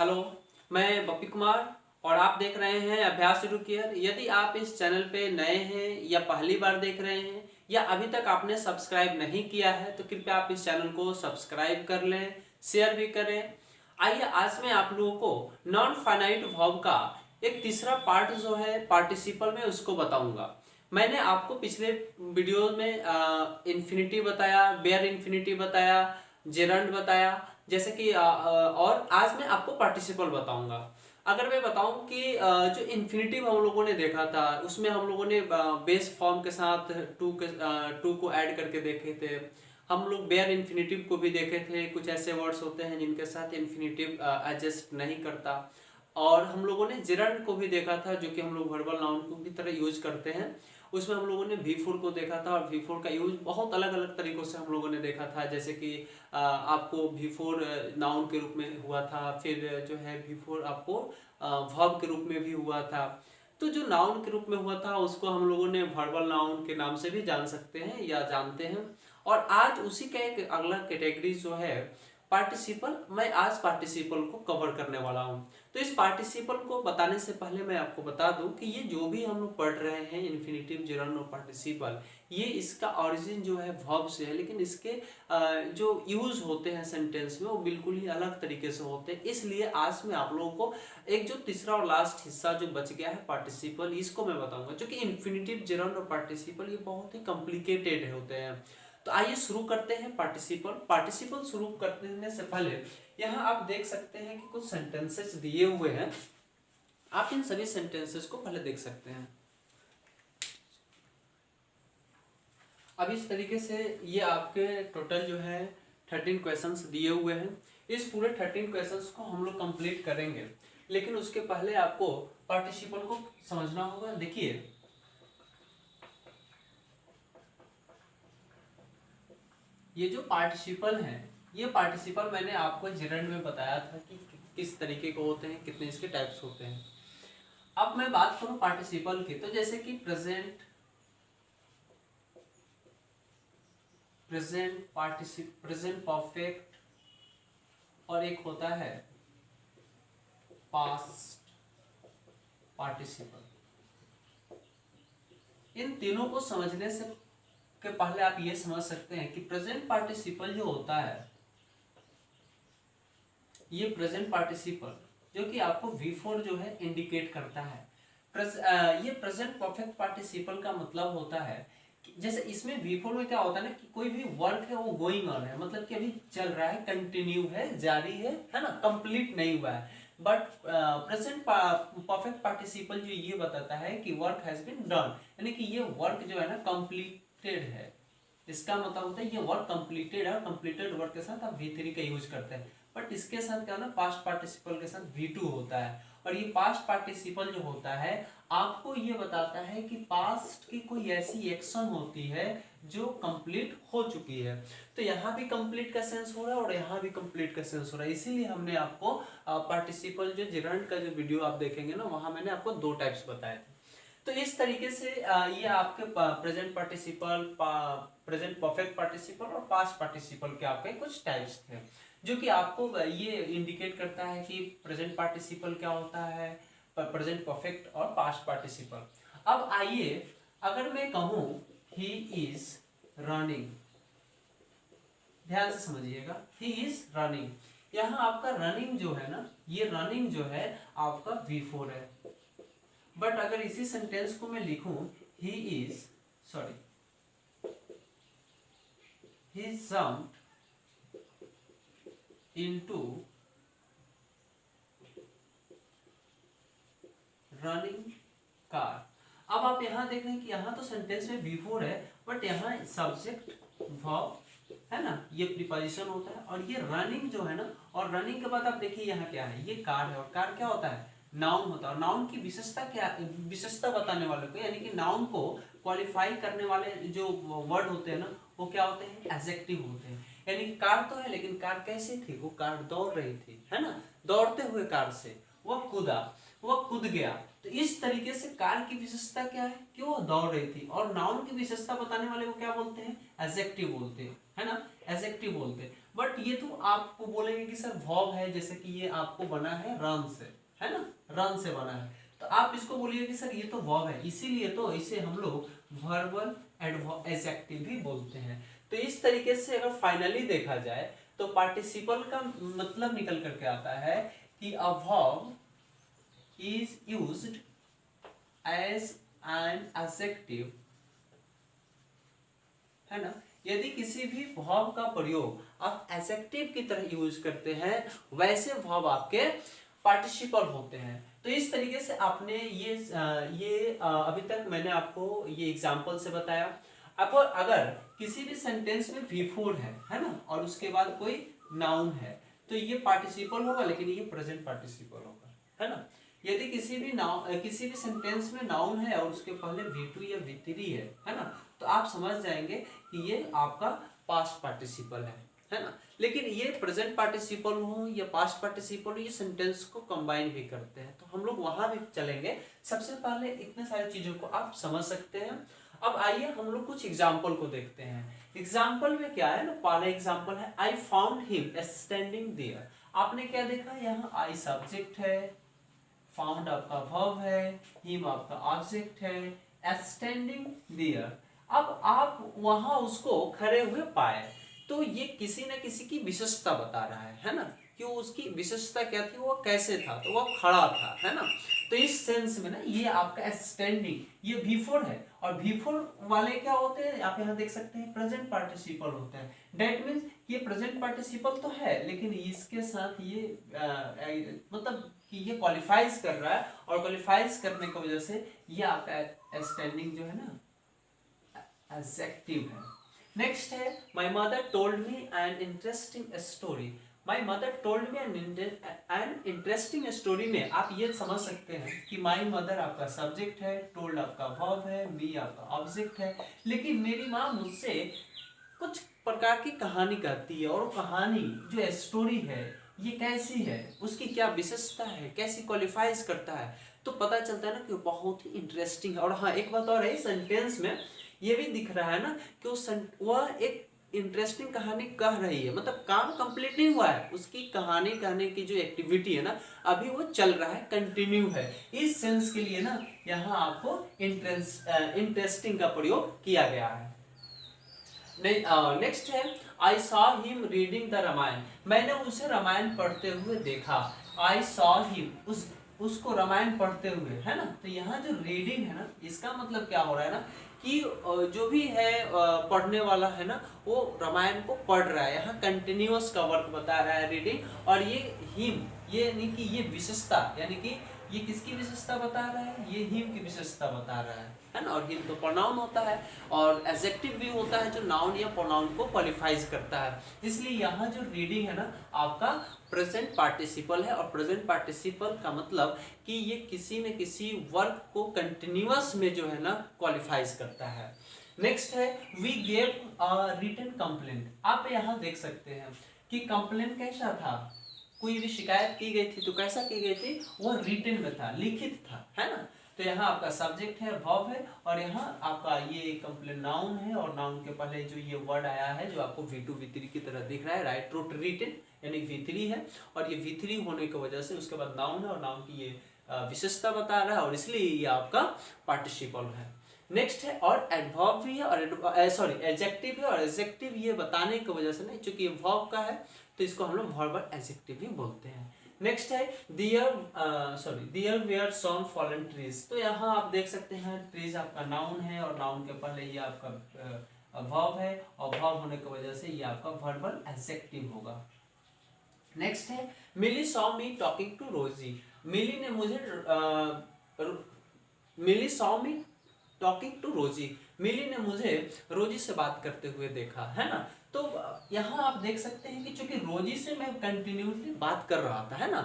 Hello, मैं बप्पी कुमार और आप देख रहे हैं अभ्यास एडुकेयर। यदि आप इस चैनल पे नए हैं या पहली बार देख रहे हैं या अभी तक आपने सब्सक्राइब नहीं किया है तो कृपया आप इस चैनल को सब्सक्राइब कर लें, शेयर भी करें। आइए आज मैं आप लोगों को नॉन फाइनाइट वर्ब का एक तीसरा पार्ट जो है पार्टिसिपल में उसको बताऊंगा। मैंने आपको पिछले वीडियो में इन्फिनिटी बताया, बेयर इन्फिनिटी बताया, जेरंड बताया, जैसे कि और आज मैं आपको पार्टिसिपल बताऊंगा। अगर मैं बताऊं कि जो इन्फिनिटिव हम लोगों ने देखा था उसमें हम लोगों ने बेस फॉर्म के साथ टू को ऐड करके देखे थे। हम लोग बेयर इन्फिनिटिव को भी देखे थे। कुछ ऐसे वर्ड्स होते हैं जिनके साथ इन्फिनिटिव एडजस्ट नहीं करता। और हम लोगों ने जेरंड को भी देखा था जो कि हम लोग वर्बल नाउन को की तरह यूज करते हैं। उसमें हम लोगों ने V4 को देखा था और V4 का यूज बहुत अलग अलग तरीकों से हम लोगों ने देखा था। जैसे कि आपको V4 नाउन के रूप में हुआ था, फिर जो है V4 आपको वर्ब के रूप में भी हुआ था। तो जो नाउन के रूप में हुआ था उसको हम लोगों ने वर्बल नाउन के नाम से भी जान सकते हैं या जानते हैं। और आज उसी का एक अगला कैटेगरी जो है पार्टिसिपल, मैं आज पार्टिसिपल को कवर करने वाला हूँ। तो इस पार्टिसिपल को बताने से पहले मैं आपको बता दूं कि ये जो भी हम लोग पढ़ रहे हैं इन्फिनिटिव, जेरंड और पार्टिसिपल, ये इसका ओरिजिन जो है वर्ब से है, लेकिन इसके जो यूज होते हैं सेंटेंस में वो बिल्कुल ही अलग तरीके से होते हैं। इसलिए आज मैं आप लोगों को एक जो तीसरा और लास्ट हिस्सा जो बच गया है पार्टिसिपल, इसको मैं बताऊंगा। क्योंकि इन्फिनिटिव, जेरंड और पार्टिसिपल ये बहुत ही कॉम्प्लिकेटेड होते हैं। तो आइए शुरू करते हैं पार्टिसिपल। पार्टिसिपल शुरू करने से पहले यहाँ आप देख सकते हैं कि कुछ सेंटेंसेस दिए हुए हैं। आप इन सभी सेंटेंसेस को पहले देख सकते हैं। अब इस तरीके से ये आपके टोटल जो है 13 क्वेश्चंस दिए हुए हैं। इस पूरे 13 क्वेश्चंस को हम लोग कंप्लीट करेंगे, लेकिन उसके पहले आपको पार्टिसिपल को समझना होगा। देखिए, ये जो पार्टिसिपल है, ये पार्टिसिपल मैंने आपको जेरंड में बताया था कि किस तरीके के होते हैं, कितने इसके टाइप्स होते हैं। अब मैं बात करूं पार्टिसिपल की, तो जैसे कि प्रेजेंट, प्रेजेंट परफेक्ट, और एक होता है पास्ट पार्टिसिपल। इन तीनों को समझने से के पहले आप ये समझ सकते हैं कि प्रेजेंट पार्टिसिपल जो होता है, ये प्रेजेंट पार्टिसिपल जो कि आपको V4 जो है इंडिकेट करता है। ये प्रेजेंट परफेक्ट पार्टिसिपल का मतलब होता है कि जैसे इसमें V4 में क्या होता है ना कि कोई भी वर्क है वो गोइंग ऑन है, मतलब कि अभी चल रहा है, कंटिन्यू है, जारी है ना, कंप्लीट नहीं हुआ है। बट प्रेजेंट परफेक्ट पार्टिसिपल जो ये बताता है कि वर्क हैज बीन डन, यानी कि ये वर्क जो है ना कंप्लीटेड है। इसका मतलब होता है ये वर्क कंप्लीटेड है, और कंप्लीटेड वर्क के साथ आप V3 का यूज करते हैं। बट इसके साथ क्या ना, पास्ट पार्टिसिपल के साथ V2 होता है। और ये पास्ट पार्टिसिपल जो होता है आपको ये बताता है कि पास्ट की कोई ऐसी एक्शन होती है जो कंप्लीट हो चुकी है। तो यहाँ भी कंप्लीट का सेंस हो रहा है और यहाँ भी कंप्लीट का सेंस हो रहा है। इसीलिए हमने आपको पार्टिसिपल जो जेरंड का जो वीडियो आप देखेंगे ना, वहां मैंने आपको दो टाइप्स बताए थे। तो इस तरीके से ये आपके present participle, present perfect participle और पास्ट पार्टिसिपल के आपके कुछ टाइप्स थे, जो कि आपको ये इंडिकेट करता है कि प्रेजेंट पार्टिसिपल क्या होता है, प्रेजेंट परफेक्ट और पास्ट पार्टिसिपल। अब आइए, अगर मैं कहूं ही इज रनिंग, ध्यान से समझिएगा, ही इज रनिंग। यहाँ आपका रनिंग जो है ना, ये रनिंग जो है आपका V4 है। बट अगर इसी सेंटेंस को मैं लिखूं he is, sorry, he jumped into running car. अब आप यहां देख रहे हैं कि यहां तो सेंटेंस में V4 है, बट यहां सब्जेक्ट वर्ब है ना, ये प्रीपोजिशन होता है। और ये रनिंग जो है ना, और रनिंग के बाद आप देखिए यहाँ क्या है, ये कार है। और कार क्या होता है, नाउन होता है। और नाउन की विशेषता क्या, विशेषता बताने वाले को, यानी कि नाउन को क्वालिफाई करने वाले जो वर्ड होते हैं ना, वो क्या होते हैं, एडजेक्टिव होते हैं। यानी कि कार तो है, लेकिन कार कैसी थी, वो कार दौड़ रही थी, है ना, दौड़ते हुए कार से वह कूदा, वह कूद गया। तो इस तरीके से कार की विशेषता क्या है कि वो दौड़ रही थी। और नाउन की विशेषता बताने वाले को क्या बोलते हैं, एडजेक्टिव बोलते हैं, है ना, एडजेक्टिव बोलते हैं। बट ये तो आपको बोलेंगे कि सर वर्ब है, जैसे कि ये आपको बना है रन से, है ना, रन से बना है, तो आप इसको बोलिए कि सर ये तो वर्ब है, इसीलिए तो इसे हम लोग वर्बल एडजेक्टिव भी बोलते हैं। तो इस तरीके से अगर फाइनली देखा जाए तो पार्टिसिपल का मतलब निकल करके आता है कि a verb is used as an adjective, है ना, यदि किसी भी वर्ब का प्रयोग आप एडजेक्टिव की तरह यूज करते हैं वैसे वर्ब आपके पार्टिसिपल होते हैं। तो इस तरीके से आपने ये अभी तक मैंने आपको ये एग्जांपल से बताया। अब अगर किसी भी सेंटेंस में बिफोर है ना, और उसके बाद कोई नाउन है तो ये पार्टिसिपल होगा, लेकिन ये प्रेजेंट पार्टिसिपल होगा, है ना। यदि किसी भी सेंटेंस में नाउन है और उसके पहले V2 या V3 है ना, तो आप समझ जाएंगे कि ये आपका पास्ट पार्टिसिपल है ना। लेकिन ये प्रेजेंट पार्टिसिपल हो या पास्ट पार्टिसिपल हो, ये सेंटेंस को कंबाइन भी करते हैं, तो हम लोग वहां भी चलेंगे। सबसे पहले इतने सारी चीजों को आप समझ सकते हैं। अब आइए हम लोग कुछ एग्जाम्पल को देखते हैं। एग्जाम्पल में क्या है ना, पहला एग्जाम्पल है I found him standing there. आपने क्या देखा, यहाँ आई सब्जेक्ट है, फाउंड आपका वर्ब है, हिम आपका ऑब्जेक्ट है, स्टैंडिंग देयर। अब आप वहां उसको खड़े हुए पाए, तो ये किसी न किसी की विशेषता बता रहा है ना, कि उसकी विशेषता क्या थी, वो कैसे था, तो वह खड़ा था, है ना। तो इस सेंस में ना ये आपका स्टैंडिंग ये V4 है, और V4 वाले क्या होते हैं आप यहाँ देख सकते हैं प्रेजेंट पार्टिसिपल होते हैं। दैट मीन्स ये प्रेजेंट पार्टिसिपल तो है, लेकिन इसके साथ ये मतलब कि ये क्वालिफाइज कर रहा है, और क्वालिफाइज करने की वजह से ये आपका स्टैंडिंग जो है ना एडजेक्टिव है। नेक्स्ट है my mother told me an interesting story. My mother told me an interesting story में आप ये समझ सकते हैं कि माय मदर आपका सब्जेक्ट है, टोल्ड आपका वर्ब है, मी आपका ऑब्जेक्ट है। लेकिन मेरी माँ मुझसे कुछ प्रकार की कहानी कहती है, और कहानी जो स्टोरी है ये कैसी है, उसकी क्या विशेषता है, कैसी क्वालिफाइज करता है, तो पता चलता है ना कि बहुत ही इंटरेस्टिंग है। और हाँ एक बात और है, सेंटेंस में ये भी दिख रहा है ना कि वह एक इंटरेस्टिंग कहानी कह रही है, मतलब काम कंप्लीट नहीं हुआ है, उसकी कहानी कहने की जो एक्टिविटी है ना अभी वो चल रहा है, कंटिन्यू है। इस सेंस के लिए ना यहाँ आपको इंटरेस्टिंग का प्रयोग किया गया है। नेक्स्ट है I saw him reading the Ramayan. मैंने उसे रामायण पढ़ते हुए देखा। आई सॉ हिम उसको रामायण पढ़ते हुए, है ना। तो यहाँ जो रीडिंग है ना, इसका मतलब क्या हो रहा है ना कि जो भी है पढ़ने वाला है ना वो रामायण को पढ़ रहा है, यहाँ कंटिन्यूअस का वर्क बता रहा है रीडिंग। और ये हिम ये यानी कि ये विशेषता, यानी कि ये किसकी विशेषता बता रहा है, ये हिम की विशेषता बता रहा है ना। और हिम तो प्रोनाउन होता है, और एडजेक्टिव भी होता है जो नाउन या प्रोनाउन को क्वालिफाइज करता है। इसलिए यहाँ जो रीडिंग है ना आपका प्रेजेंट पार्टिसिपल है, और प्रेजेंट पार्टिसिपल का मतलब कि ये किसी न किसी वर्क को कंटिन्यूअस में जो है ना क्वालिफाइज करता है। नेक्स्ट है we gave a written complaint. आप यहाँ देख सकते हैं कि कंप्लेंट कैसा था, कोई भी शिकायत की गई थी तो कैसा की गई थी, वो रिटन में था, लिखित था, है ना। तो यहाँ आपका सब्जेक्ट है, वर्ब है, और यहाँ आपका ये कंप्लेंट नाउन है, और नाउन के पहले जो ये वर्ड आया है जो आपको V2 V3 की तरह दिख रहा है, राइट रूट रिटन यानी V3 है, और ये V3 होने की वजह से उसके बाद नाउन है, और नाउन की ये विशेषता बता रहा है, और इसलिए ये आपका पार्टिसिपल है। नेक्स्ट है और एडवर्ब भी है, और सॉरी एडजेक्टिव है, और एडजेक्टिव ये बताने की वजह से नहीं, चूंकि ये वर्ब का है तो इसको हम लोग वर्बल एडजेक्टिव भी बोलते हैं। नेक्स्ट है there were some fallen trees. तो यहाँ आप देख सकते हैं ट्रीज आपका नाउन है, और नाउन के पहले ये आपका वर्ब है, और वर्ब होने की वजह से ये आपका वर्बल एडजेक्टिव होगा। नेक्स्ट है मिली सॉ मी टॉकिंग टू रोजी। मिली सॉ मी टॉकिंग टू रोजी। मिली ने मुझे रोजी से बात करते हुए देखा, है ना। तो यहाँ आप देख सकते हैं कि चूंकि रोजी से मैं कंटिन्यूसली बात कर रहा था, है ना,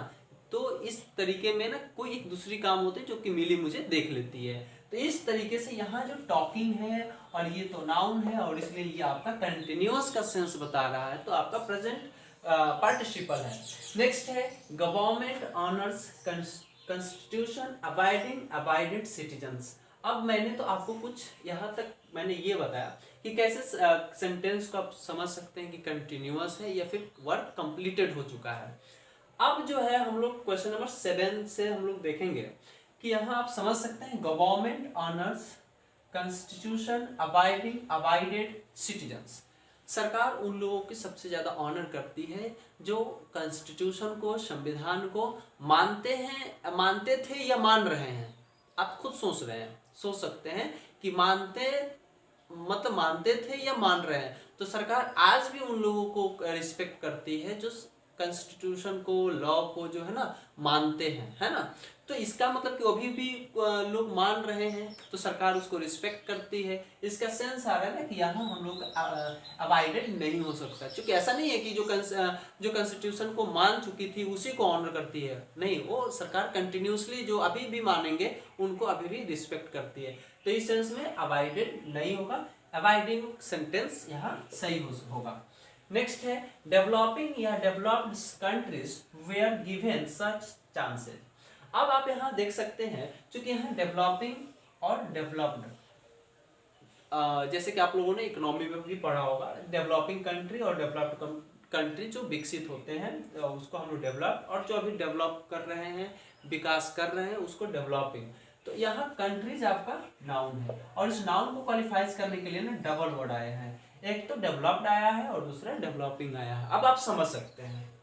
तो इस तरीके में ना कोई एक दूसरी काम होते हैं जो कि मिली मुझे देख लेती है। तो इस तरीके से यहाँ जो टॉकिंग है और ये तो नाउन है, और इसलिए ये आपका कंटिन्यूअस का सेंस बता रहा है, तो आपका प्रेजेंट पार्टिसिपल है। नेक्स्ट है government honours constitution abided citizens. अब मैंने तो आपको कुछ यहाँ तक मैंने ये बताया कि कैसे सेंटेंस को आप समझ सकते हैं कि कंटिन्यूअस है या फिर वर्क कंप्लीटेड हो चुका है। अब जो है हम लोग क्वेश्चन नंबर 7 से हम लोग देखेंगे कि यहाँ आप समझ सकते हैं government honours constitution abided citizens. सरकार उन लोगों की सबसे ज्यादा ऑनर करती है जो कॉन्स्टिट्यूशन को, संविधान को मानते थे या मान रहे हैं। आप खुद सोच सकते हैं कि मानते थे या मान रहे हैं। तो सरकार आज भी उन लोगों को रिस्पेक्ट करती है जो कॉन्स्टिट्यूशन को, लॉ को जो है ना मानते हैं, है ना। तो इसका मतलब कि अभी भी लोग मान रहे हैं तो सरकार उसको रिस्पेक्ट करती है। इसका सेंस आ रहा है ना कि यहाँ हम लोग अवॉइडेड नहीं हो सकता, क्योंकि ऐसा नहीं है कि जो कॉन्स्टिट्यूशन को मान चुकी थी उसी को ऑनर करती है, नहीं, वो सरकार कंटिन्यूसली जो अभी भी मानेंगे उनको अभी भी रिस्पेक्ट करती है। तो इस सेंस में अवॉइडेड नहीं होगा, अवॉइडिंग सेंटेंस यहाँ सही होगा। नेक्स्ट है डेवलपिंग या developed countries were given such chances. अब आप यहाँ देख सकते हैं क्योंकि यहाँ डेवलपिंग और डेवलप्ड, जैसे कि आप लोगों ने इकोनॉमी में भी पढ़ा होगा, डेवलपिंग कंट्री और डेवलप्ड कंट्री जो विकसित होते हैं उसको हम लोग डेवलप, और जो अभी डेवलप कर रहे हैं, विकास कर रहे हैं, उसको डेवलपिंग। तो यहाँ कंट्रीज आपका नाउन है और इस नाउन को क्वालिफाइज करने के लिए ना डबल वर्ड आए हैं, एक तो डेवलप्ड आया है और दूसरा डेवलपिंग आया है। अब आप समझ सकते हैं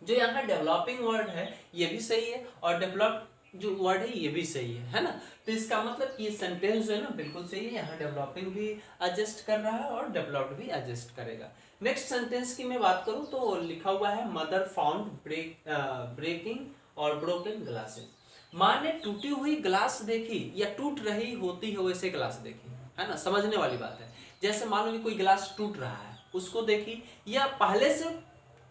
जो यहाँ डेवलपिंग वर्ड है ये भी सही है और डेवलप्ड जो वर्ड है ये भी सही है ना। तो इसका मतलब कि ये सेंटेंस जो है ना बिल्कुल सही है, यहाँ डेवलपिंग भी एडजस्ट कर रहा है और डेवलप्ड भी एडजस्ट करेगा। नेक्स्ट सेंटेंस की मैं बात करूँ तो लिखा हुआ है मदर फाउंड ब्रेकिंग और ब्रोकन ग्लासेस। माँ ने टूटी हुई ग्लास देखी या टूट रही होती है वैसे ग्लास देखी, है ना, समझने वाली बात है। जैसे मान लो कि कोई ग्लास टूट रहा है उसको देखी, या पहले से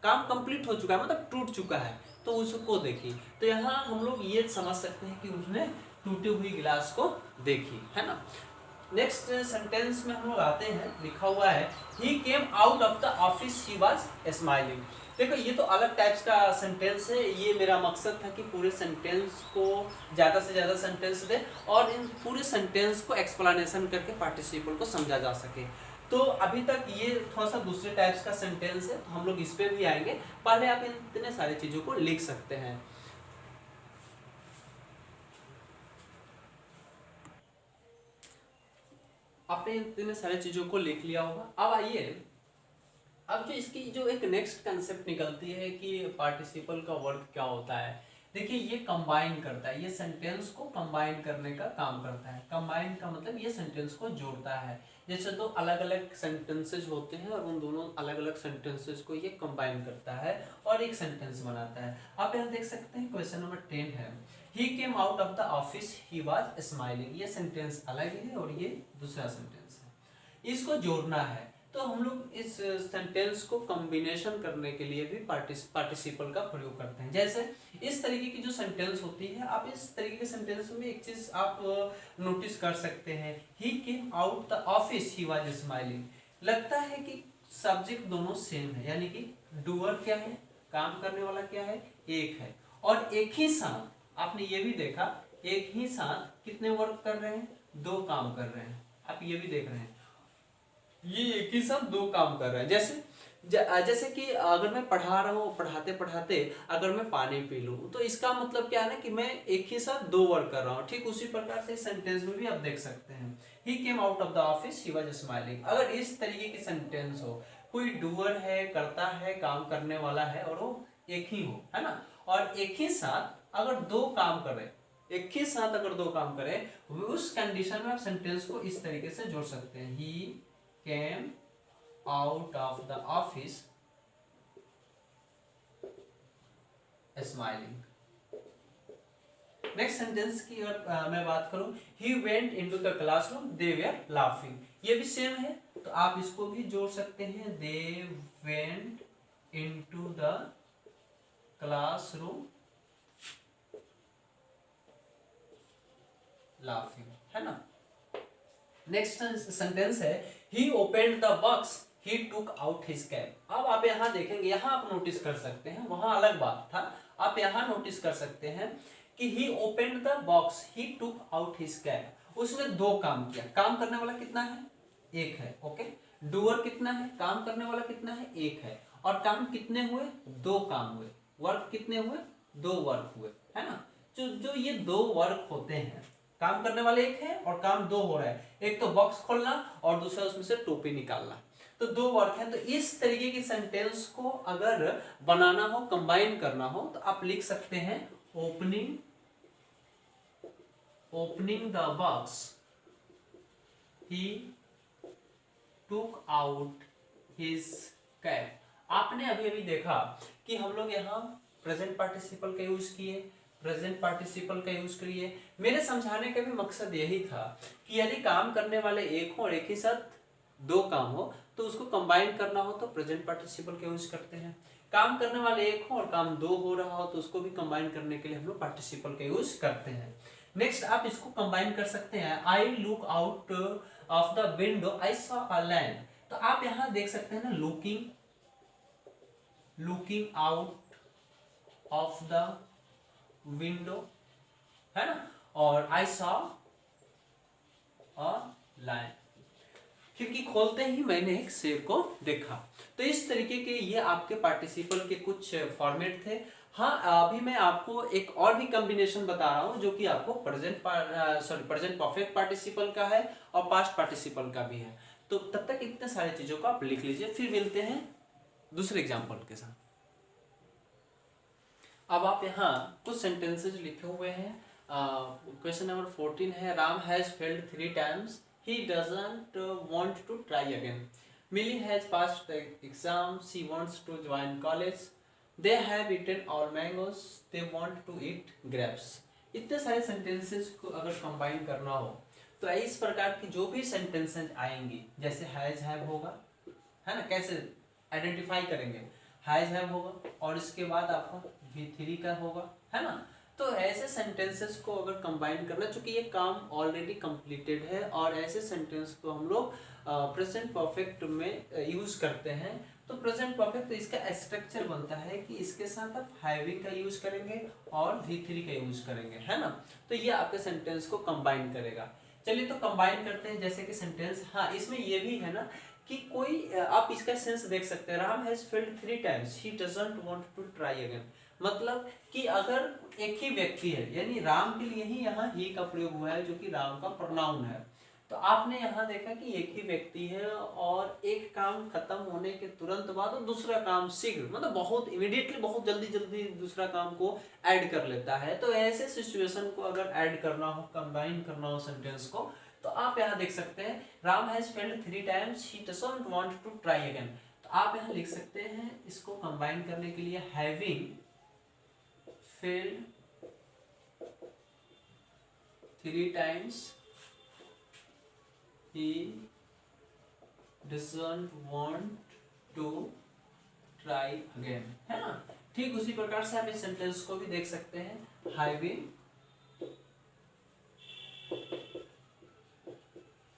काम कंप्लीट हो चुका है मतलब टूट चुका है तो उसको देखी। तो यहाँ हम लोग ये समझ सकते हैं कि उसने टूटी हुई गिलास को देखी, है ना। नेक्स्ट सेंटेंस में हम लोग आते हैं, लिखा हुआ है he came out of the office he was smiling. देखो ये तो अलग टाइप्स का सेंटेंस है, ये मेरा मकसद था कि पूरे सेंटेंस को ज़्यादा से ज़्यादा सेंटेंस दे और इन पूरे सेंटेंस को एक्सप्लेनेशन करके पार्टिसिपल को समझा जा सके। तो अभी तक ये थोड़ा सा दूसरे टाइप्स का सेंटेंस है तो हम लोग इस पे भी आएंगे। पहले आप इतने सारी चीज़ों को लिख सकते हैं। आपने इतने सारे चीज़ों को लिख लिया होगा। अब आइए, अब जो इसकी जो एक नेक्स्ट कंसेप्ट निकलती है कि पार्टिसिपल का वर्क क्या होता है। देखिए ये कंबाइन करता है, ये सेंटेंस को कंबाइन करने का काम करता है। कंबाइन का मतलब ये सेंटेंस को जोड़ता है। जैसे दो अलग अलग सेंटेंसेस होते हैं और उन दोनों अलग अलग सेंटेंसेस को ये कंबाइन करता है और एक सेंटेंस बनाता है। आप यहाँ देख सकते हैं क्वेश्चन नंबर 10 है he came out of the office he was smiling. ये सेंटेंस अलग है और ये दूसरा सेंटेंस है, इसको जोड़ना है। तो हम लोग इस सेंटेंस को कॉम्बिनेशन करने के लिए भी पार्टिसिपल का प्रयोग करते हैं। जैसे इस तरीके की जो सेंटेंस होती है, आप इस तरीके के सेंटेंस में एक चीज आप नोटिस कर सकते हैं, he came out the office he was smiling. लगता है कि सब्जेक्ट दोनों सेम है, यानी कि डूअर क्या है, काम करने वाला क्या है, एक है, और एक ही साथ आपने ये भी देखा एक ही साथ कितने वर्क कर रहे हैं, दो काम कर रहे हैं। आप ये भी देख रहे हैं ये एक ही साथ दो काम कर रहे हैं। जैसे कि अगर मैं पढ़ा रहा हूँ, पढ़ाते पढ़ाते अगर मैं पानी पी लूँ तो इसका मतलब क्या है ना कि मैं एक ही साथ दो वर्क कर रहा हूँ। ठीक उसी प्रकार से सेंटेंस में भी आप देख सकते हैं he came out of the office he was smiling. अगर इस तरीके की सेंटेंस हो, कोई डूअर है, करता है, काम करने वाला है और वो एक ही हो, है ना, और एक ही साथ अगर दो काम कर रहे, एक ही साथ अगर दो काम करें, उस कंडीशन में आप सेंटेंस को इस तरीके से जोड़ सकते हैं, ही came out of the office smiling। Next sentence की अगर मैं बात करूं, he went into the classroom they were laughing। ये भी सेम है तो आप इसको भी जोड़ सकते हैं, they went into the classroom laughing, है ना। नेक्स्ट सेंटेंस है he opened the box he took out his cap. अब आप यहाँ देखेंगे, यहाँ आप नोटिस कर सकते हैं, वहां अलग बात था, आप यहाँ नोटिस कर सकते हैं कि he open the box, he took out his cap. उसने दो काम किया, काम करने वाला कितना है, एक है, ओके। डूअर कितना है, काम करने वाला कितना है, एक है। और काम कितने हुए, दो काम हुए। वर्क कितने हुए, दो वर्क हुए, है ना। जो जो ये दो वर्क होते हैं, काम करने वाले एक है और काम दो हो रहा है, एक तो बॉक्स खोलना और दूसरा उसमें से टोपी निकालना, तो दो वर्क है। तो इस तरीके की सेंटेंस को अगर बनाना हो, कंबाइन करना हो, तो आप लिख सकते हैं opening the box, he took out his cap. आपने अभी अभी देखा कि हम लोग यहाँ प्रेजेंट पार्टिसिपल का यूज किए, प्रेजेंट पार्टिसिपल का यूज करिए। मेरे समझाने का भी मकसद यही था कि यदि काम करने वाले एक हो और एक ही साथ दो काम हो, तो उसको कंबाइन करना हो तो प्रेजेंट पार्टिसिपल का यूज करते हैं। काम करने वाले एक हो और काम दो हो रहा हो, तो उसको भी कंबाइन करने के लिए हम लोग पार्टिसिपल का यूज करते हैं। नेक्स्ट आप इसको कंबाइन कर सकते हैं, I look out of the window, I saw a land. तो आप यहां देख सकते हैं ना, looking out of the window, है ना, और आई सॉ अ लैंड, खिड़की खोलते ही मैंने एक शेर को देखा। तो इस तरीके के ये आपके पार्टिसिपल के कुछ फॉर्मेट थे। हाँ, अभी मैं आपको एक और भी कॉम्बिनेशन बता रहा हूँ जो कि आपको प्रेजेंट परफेक्ट पार्टिसिपल का है और पास्ट पार्टिसिपल का भी है। तो तब तक इतने सारी चीजों को आप लिख लीजिए, फिर मिलते हैं दूसरे एग्जाम्पल के साथ। अब आप यहाँ कुछ सेंटेंसेस लिखे हुए हैं। क्वेश्चन नंबर 14 है, Ram has failed 3 times, he doesn't want to try again. Millie has passed the exam, she wants to join college. They have eaten all mangoes, they want to eat grapes. इतने सारे sentences को अगर combine करना हो तो इस प्रकार की जो भी सेंटेंसेस आएंगी, जैसे हैज हैव होगा, है ना, कैसे आइडेंटिफाई करेंगे, हैज हैव होगा और इसके बाद आपका V3 का होगा, है ना। तो ऐसे सेंटेंसेस को अगर कंबाइन करना, चूंकि ये काम ऑलरेडी कंप्लीटेड है और ऐसे सेंटेंस को हम लोग प्रेजेंट परफेक्ट में यूज करते हैं, तो प्रेजेंट परफेक्ट, तो इसका स्ट्रक्चर बनता है कि इसके साथ आप हैविंग का यूज करेंगे और V3 का यूज करेंगे, है ना। तो ये आपके सेंटेंस को कंबाइन करेगा। चलिए तो कंबाइन करते हैं, जैसे कि सेंटेंस, हाँ इसमें ये भी है ना कि कोई, आप इसका सेंस देख सकते हैं, Ram has failed 3 times, he doesn't want to try again। मतलब कि अगर एक ही व्यक्ति है, यानी राम के लिए ही यहाँ ही का प्रयोग हुआ है जो कि राम का प्रोनाउन है। तो आपने यहाँ देखा कि एक ही व्यक्ति है और एक काम खत्म होने के तुरंत बाद और दूसरा काम शीघ्र, मतलब बहुत इमीडिएटली, बहुत जल्दी जल्दी दूसरा काम को ऐड कर लेता है। तो ऐसे सिचुएशन को अगर ऐड करना हो, कंबाइन करना हो सेंटेंस को, तो आप यहाँ देख सकते हैं, Ram has failed 3 times, he doesn't want to try again। तो आप यहाँ लिख सकते हैं इसको कंबाइन करने के लिए, having failed 3 times, he doesn't want to try again, है ना। ठीक उसी प्रकार से आप इस सेंटेंस को भी देख सकते हैं,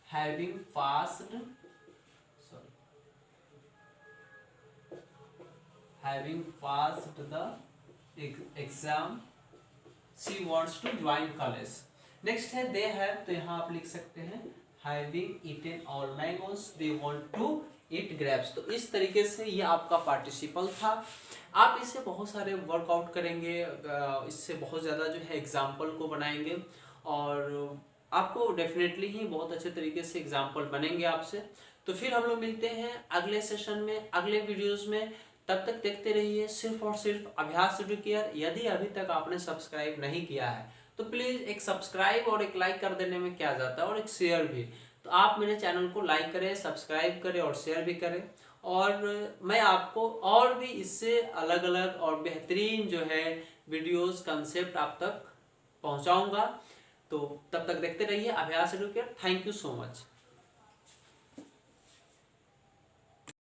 having passed the exam, she wants to join college। Next है they have, तो यहाँ आप लिख सकते हैं having eaten all mangoes, they want to eat grapes। तो इस तरीके से ये आपका पार्टिसिपल था। आप इससे बहुत सारे वर्कआउट करेंगे, इससे बहुत ज़्यादा जो है एग्जाम्पल को बनाएंगे और आपको डेफिनेटली ही बहुत अच्छे तरीके से एग्जाम्पल बनेंगे आपसे। तो फिर हम लोग मिलते हैं अगले सेशन में, अगले वीडियोस में। तब तक देखते रहिए सिर्फ और सिर्फ अभ्यास एडुकेयर। यदि अभी तक आपने सब्सक्राइब नहीं किया है तो प्लीज़ एक सब्सक्राइब और एक लाइक कर देने में क्या जाता है, और एक शेयर भी। तो आप मेरे चैनल को लाइक करें, सब्सक्राइब करें और शेयर भी करें, और मैं आपको और भी इससे अलग अलग और बेहतरीन जो है वीडियोस कंसेप्ट आप तक पहुंचाऊंगा। तो तब तक देखते रहिए अभ्यास Educare. Thank you so much.